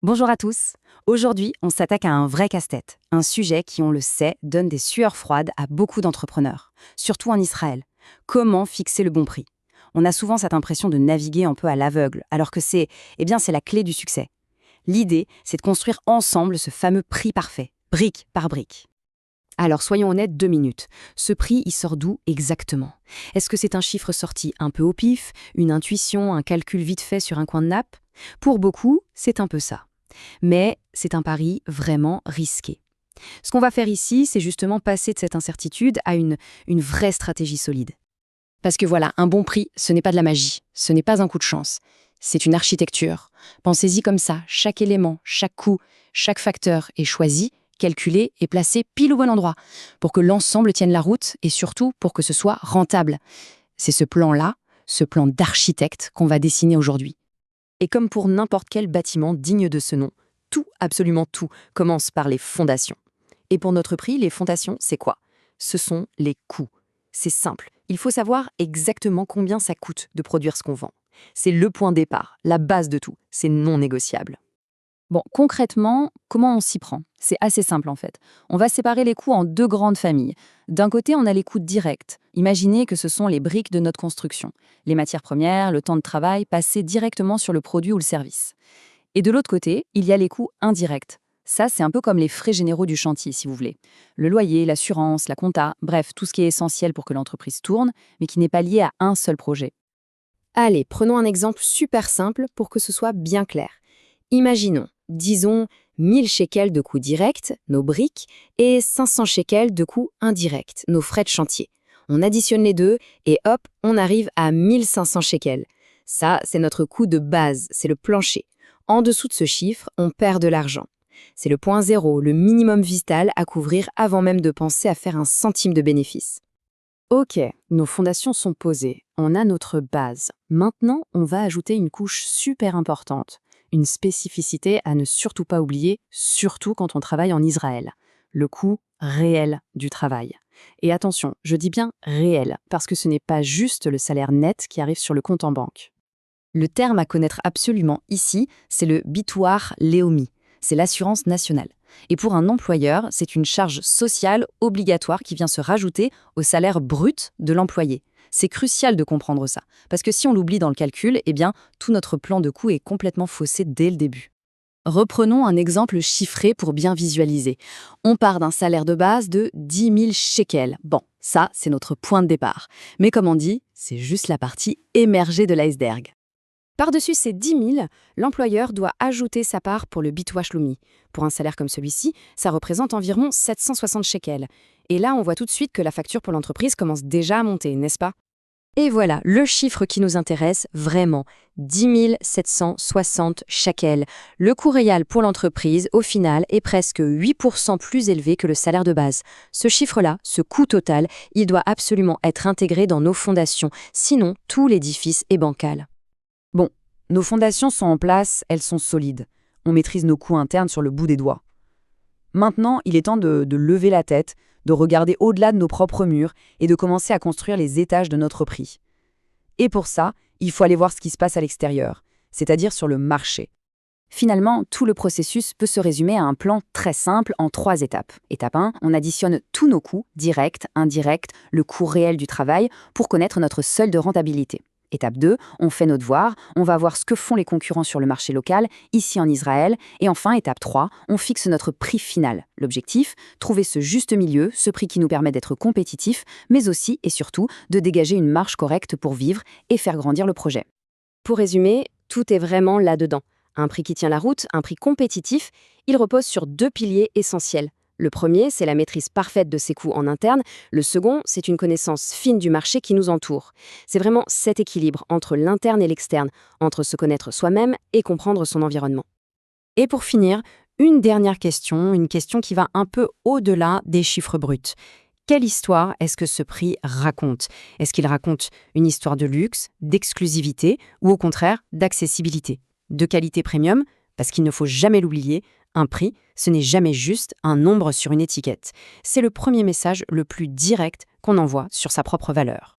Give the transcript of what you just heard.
Bonjour à tous. Aujourd'hui, on s'attaque à un vrai casse-tête, un sujet qui, on le sait, donne des sueurs froides à beaucoup d'entrepreneurs, surtout en Israël. Comment fixer le bon prix? On a souvent cette impression de naviguer un peu à l'aveugle, alors que c'est la clé du succès. L'idée, c'est de construire ensemble ce fameux prix parfait, brique par brique. Alors soyons honnêtes 2 minutes. Ce prix, il sort d'où exactement? Est-ce que c'est un chiffre sorti un peu au pif, une intuition, un calcul vite fait sur un coin de nappe? Pour beaucoup, c'est un peu ça. Mais c'est un pari vraiment risqué. Ce qu'on va faire ici, c'est justement passer de cette incertitude à une vraie stratégie solide. Parce que voilà, un bon prix, ce n'est pas de la magie, ce n'est pas un coup de chance, c'est une architecture. Pensez-y comme ça, chaque élément, chaque coût, chaque facteur est choisi, calculé et placé pile au bon endroit, pour que l'ensemble tienne la route et surtout pour que ce soit rentable. C'est ce plan-là, ce plan d'architecte qu'on va dessiner aujourd'hui. Et comme pour n'importe quel bâtiment digne de ce nom, tout, absolument tout, commence par les fondations. Et pour notre prix, les fondations, c'est quoi? Ce sont les coûts. C'est simple, il faut savoir exactement combien ça coûte de produire ce qu'on vend. C'est le point de départ, la base de tout, c'est non négociable. Bon, concrètement, comment on s'y prend? C'est assez simple en fait. On va séparer les coûts en deux grandes familles. D'un côté, on a les coûts directs. Imaginez que ce sont les briques de notre construction, les matières premières, le temps de travail passé directement sur le produit ou le service. Et de l'autre côté, il y a les coûts indirects. Ça, c'est un peu comme les frais généraux du chantier, si vous voulez. Le loyer, l'assurance, la compta, bref, tout ce qui est essentiel pour que l'entreprise tourne, mais qui n'est pas lié à un seul projet. Allez, prenons un exemple super simple pour que ce soit bien clair. Imaginons, disons, 1000 shekels de coûts directs, nos briques, et 500 shekels de coûts indirects, nos frais de chantier. On additionne les deux et hop, on arrive à 1500 shekels. Ça, c'est notre coût de base, c'est le plancher. En dessous de ce chiffre, on perd de l'argent. C'est le point zéro, le minimum vital à couvrir avant même de penser à faire un centime de bénéfice. Ok, nos fondations sont posées, on a notre base. Maintenant, on va ajouter une couche super importante, une spécificité à ne surtout pas oublier, surtout quand on travaille en Israël, le coût réel du travail. Et attention, je dis bien réel, parce que ce n'est pas juste le salaire net qui arrive sur le compte en banque. Le terme à connaître absolument ici, c'est le bitoire Léomi, c'est l'assurance nationale. Et pour un employeur, c'est une charge sociale obligatoire qui vient se rajouter au salaire brut de l'employé. C'est crucial de comprendre ça, parce que si on l'oublie dans le calcul, eh bien, tout notre plan de coût est complètement faussé dès le début. Reprenons un exemple chiffré pour bien visualiser. On part d'un salaire de base de 10 000 shekels. Bon, ça, c'est notre point de départ. Mais comme on dit, c'est juste la partie émergée de l'iceberg. Par-dessus ces 10 000, l'employeur doit ajouter sa part pour le bitouach loumi. Pour un salaire comme celui-ci, ça représente environ 760 shekels. Et là, on voit tout de suite que la facture pour l'entreprise commence déjà à monter, n'est-ce pas? Et voilà, le chiffre qui nous intéresse vraiment, 10 760 shekels. Le coût réel pour l'entreprise, au final, est presque 8% plus élevé que le salaire de base. Ce chiffre-là, ce coût total, il doit absolument être intégré dans nos fondations, sinon tout l'édifice est bancal. Bon, nos fondations sont en place, elles sont solides. On maîtrise nos coûts internes sur le bout des doigts. Maintenant, il est temps de lever la tête, de regarder au-delà de nos propres murs et de commencer à construire les étages de notre prix. Et pour ça, il faut aller voir ce qui se passe à l'extérieur, c'est-à-dire sur le marché. Finalement, tout le processus peut se résumer à un plan très simple en 3 étapes. Étape 1, on additionne tous nos coûts, directs, indirects, le coût réel du travail, pour connaître notre seuil de rentabilité. Étape 2, on fait nos devoirs, on va voir ce que font les concurrents sur le marché local, ici en Israël. Et enfin, étape 3, on fixe notre prix final. L'objectif, trouver ce juste milieu, ce prix qui nous permet d'être compétitif, mais aussi et surtout de dégager une marge correcte pour vivre et faire grandir le projet. Pour résumer, tout est vraiment là-dedans. Un prix qui tient la route, un prix compétitif, il repose sur 2 piliers essentiels. Le premier, c'est la maîtrise parfaite de ses coûts en interne. Le second, c'est une connaissance fine du marché qui nous entoure. C'est vraiment cet équilibre entre l'interne et l'externe, entre se connaître soi-même et comprendre son environnement. Et pour finir, une dernière question, une question qui va un peu au-delà des chiffres bruts. Quelle histoire est-ce que ce prix raconte? Est-ce qu'il raconte une histoire de luxe, d'exclusivité ou au contraire d'accessibilité? De qualité premium, parce qu'il ne faut jamais l'oublier, un prix, ce n'est jamais juste un nombre sur une étiquette. C'est le premier message le plus direct qu'on envoie sur sa propre valeur.